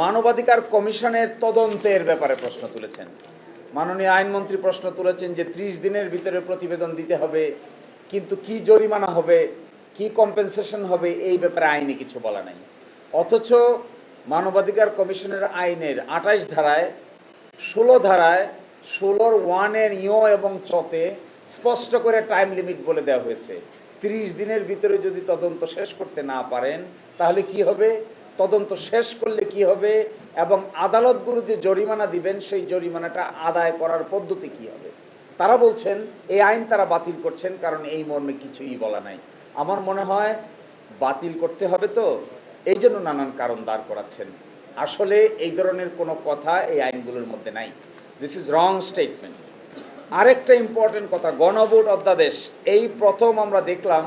মানবাধিকার কমিশনের তদন্তের ব্যাপারে প্রশ্ন তুলেছেন মাননীয় আইনমন্ত্রী। প্রশ্ন তুলেছেন যে 30 দিনের ভিতরে প্রতিবেদন দিতে হবে, কিন্তু কি জরিমানা হবে, কি কম্পেনসেশন হবে, এই ব্যাপারে আইনে কিছু বলা নাই। অথচ মানবাধিকার কমিশনের আইনের 28 ধারায় 16 ধারায় 16 1-এর ইয় এবং চতে স্পষ্ট করে টাইম লিমিট বলে দেওয়া হয়েছে। 30 দিনের ভিতরে যদি তদন্ত শেষ করতে না পারেন তাহলে কি হবে, তদন্ত শেষ করলে কি হবে, এবং আদালতগুলো যে জরিমানা দিবেন সেই জরিমানাটা আদায় করার পদ্ধতি কি হবে। তারা বলছেন এই আইন তারা বাতিল করছেন কারণ এই মর্মে কিছুই বলা নাই। আমার মনে হয় বাতিল করতে হবে, তো এই জন্য নানান কারণ দাঁড় করাচ্ছেন। আসলে এই ধরনের কোনো কথা এই আইনগুলোর মধ্যে নাই। This is wrong statement. আরেকটা ইম্পর্টেন্ট কথা, গণভোট অধ্যাদেশ এই প্রথম আমরা দেখলাম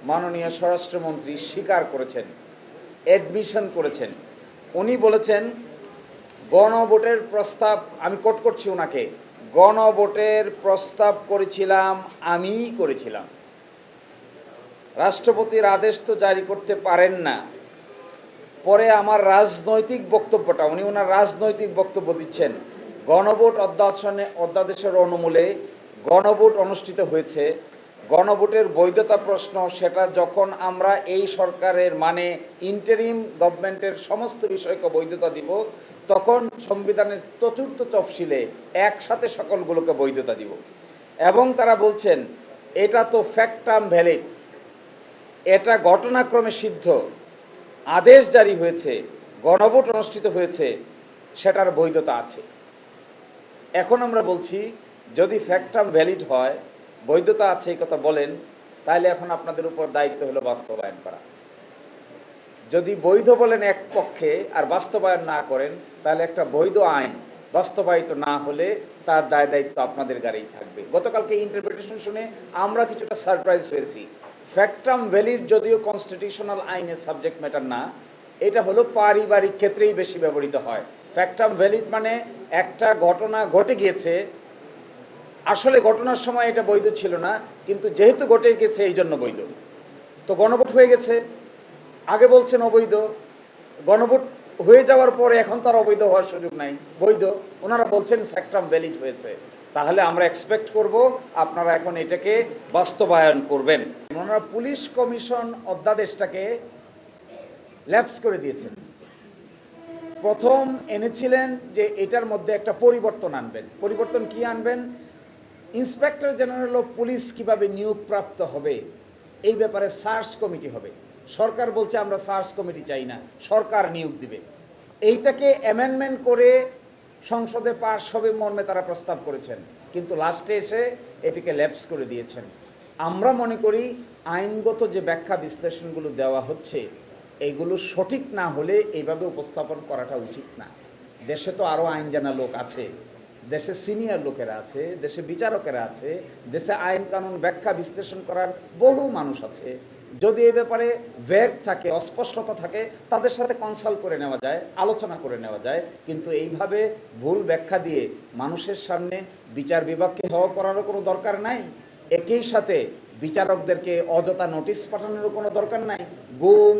মাননীয় স্বরাষ্ট্রমন্ত্রী স্বীকার করেছেন, অ্যাডমিশন করেছেন। উনি বলেছেন গণভোটের প্রস্তাব, আমি কোট করছি ওনাকে, গণভোটের প্রস্তাব করেছিলাম আমিই করেছিলাম, রাষ্ট্রপতির আদেশ তো জারি করতে পারেন না। পরে আমার রাজনৈতিক বক্তব্যটা, উনি ওনার রাজনৈতিক বক্তব্য দিচ্ছেন, গণভোট অধ্যাদেশের অনুমূলে গণভোট অনুষ্ঠিত হয়েছে। গণভোটের বৈধতা প্রশ্ন সেটা যখন আমরা এই সরকারের মানে ইন্টারিম গভর্নমেন্টের সমস্ত বিষয়কে বৈধতা দিব, তখন সংবিধানের 4th তফসিলে একসাথে সকলগুলোকে বৈধতা দিব। এবং তারা বলছেন এটা তো ফ্যাক্টাম ভ্যালিড, এটা ঘটনাক্রমে সিদ্ধ, আদেশ জারি হয়েছে, গণভোট অনুষ্ঠিত হয়েছে, সেটার বৈধতা আছে। এখন আমরা বলছি যদি ফ্যাক্টাম ভ্যালিড হয়, বৈধতা আছে এই কথা বলেন, তাহলে এখন আপনাদের উপর দায়িত্ব হলো বাস্তবায়ন করা। যদি বৈধ বলেন এক পক্ষে আর বাস্তবায়ন না করেন, তাহলে একটা বৈধ আইন বাস্তবায়িত না হলে তার দায় দায়িত্ব আপনাদের গাড়িই থাকবে। গতকালকে ইন্টারপ্রিটেশন শুনে আমরা কিছুটা সারপ্রাইজ হয়েছি। ফ্যাক্টাম ভ্যালিড যদিও কনস্টিটিউশনাল আইনের সাবজেক্ট ম্যাটার না, এটা হলো পারিবারিক ক্ষেত্রেই বেশি ব্যবহৃত হয়। ফ্যাক্টাম ভ্যালিড মানে একটা ঘটনা ঘটে গিয়েছে, আসলে ঘটনার সময় এটা বৈধ ছিল না, কিন্তু যেহেতু ঘটে গেছে এই জন্য বৈধ। তো গণভোট হয়ে গেছে, আগে বলছেন অবৈধ, গণভোট হয়ে যাওয়ার পরে এখন তার অবৈধ হওয়ার সুযোগ নাই, বৈধ। ওনারা বলছেন ফ্যাক্টাম ভ্যালিড হয়েছে, তাহলে আমরা এক্সপেক্ট করব আপনারা এখন এটাকে বাস্তবায়ন করবেন। ওনারা পুলিশ কমিশন অধ্যাদেশটাকে ল্যাপস করে দিয়েছেন। প্রথম এনেছিলেন যে এটার মধ্যে একটা পরিবর্তন আনবেন। পরিবর্তন কি আনবেন? ইন্সপেক্টর জেনারেল অফ পুলিশ কিভাবে নিয়োগপ্রাপ্ত হবে এই ব্যাপারে সার্চ কমিটি হবে। সরকার বলছে আমরা সার্চ কমিটি চাই না, সরকার নিয়োগ দিবে। এইটাকে অ্যামেন্ডমেন্ট করে সংসদে পাশ হবে মর্মে তারা প্রস্তাব করেছেন, কিন্তু লাস্টে এসে এটিকে ল্যাপস করে দিয়েছেন। আমরা মনে করি আইনগত যে ব্যাখ্যা বিশ্লেষণগুলো দেওয়া হচ্ছে এইগুলো সঠিক না হলে এইভাবে উপস্থাপন করাটা উচিত না। দেশে তো আরও আইন জানা লোক আছে, দেশে সিনিয়র লোকেরা আছে, দেশে বিচারকেরা আছে, দেশে আইন কানুন ব্যাখ্যা বিশ্লেষণ করার বহু মানুষ আছে। যদি এই ব্যাপারে ভ্যাগ থাকে, অস্পষ্টতা থাকে, তাদের সাথে কনসাল্ট করে নেওয়া যায়, আলোচনা করে নেওয়া যায়। কিন্তু এইভাবে ভুল ব্যাখ্যা দিয়ে মানুষের সামনে বিচার বিভাগকে হেয় করারও কোনো দরকার নাই। একই সাথে বিচারকদেরকে অযথা নোটিশ পাঠানোরও কোনো দরকার নাই। গুম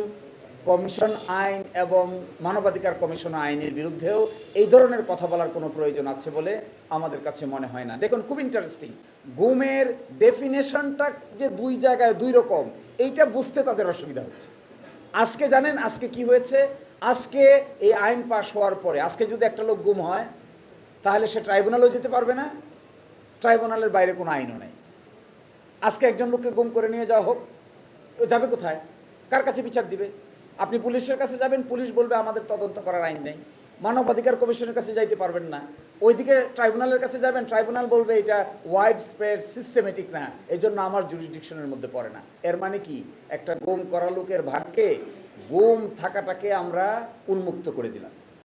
কমিশন আইন এবং মানবাধিকার কমিশন আইনের বিরুদ্ধেও এই ধরনের কথা বলার কোনো প্রয়োজন আছে বলে আমাদের কাছে মনে হয় না। দেখুন, খুব ইন্টারেস্টিং, গুমের ডেফিনেশনটা যে দুই জায়গায় দুই রকম, এইটা বুঝতে তাদের অসুবিধা হচ্ছে। আজকে জানেন আজকে কি হয়েছে? আজকে এই আইন পাশ হওয়ার পরে আজকে যদি একটা লোক গুম হয় তাহলে সে ট্রাইব্যুনালও যেতে পারবে না, ট্রাইব্যুনালের বাইরে কোনো আইনও নেই। আজকে একজন লোককে গুম করে নিয়ে যাওয়া হোক, যাবে কোথায়? কার কাছে বিচার দিবে? আপনি পুলিশের কাছে যাবেন, পুলিশ বলবে আমাদের তদন্ত করার আইন নেই। মানবাধিকার কমিশনের কাছে যাইতে পারবেন না। ওইদিকে ট্রাইব্যুনালের কাছে যাবেন, ট্রাইব্যুনাল বলবে এটা ওয়াইড স্প্রেড সিস্টেমেটিক না, এই জন্য আমার জুরিসডিকশনের মধ্যে পড়ে না। এর মানে কি? একটা গুম করা লোকের ভাগ্যে গুম থাকাটাকে আমরা উন্মুক্ত করে দিলাম।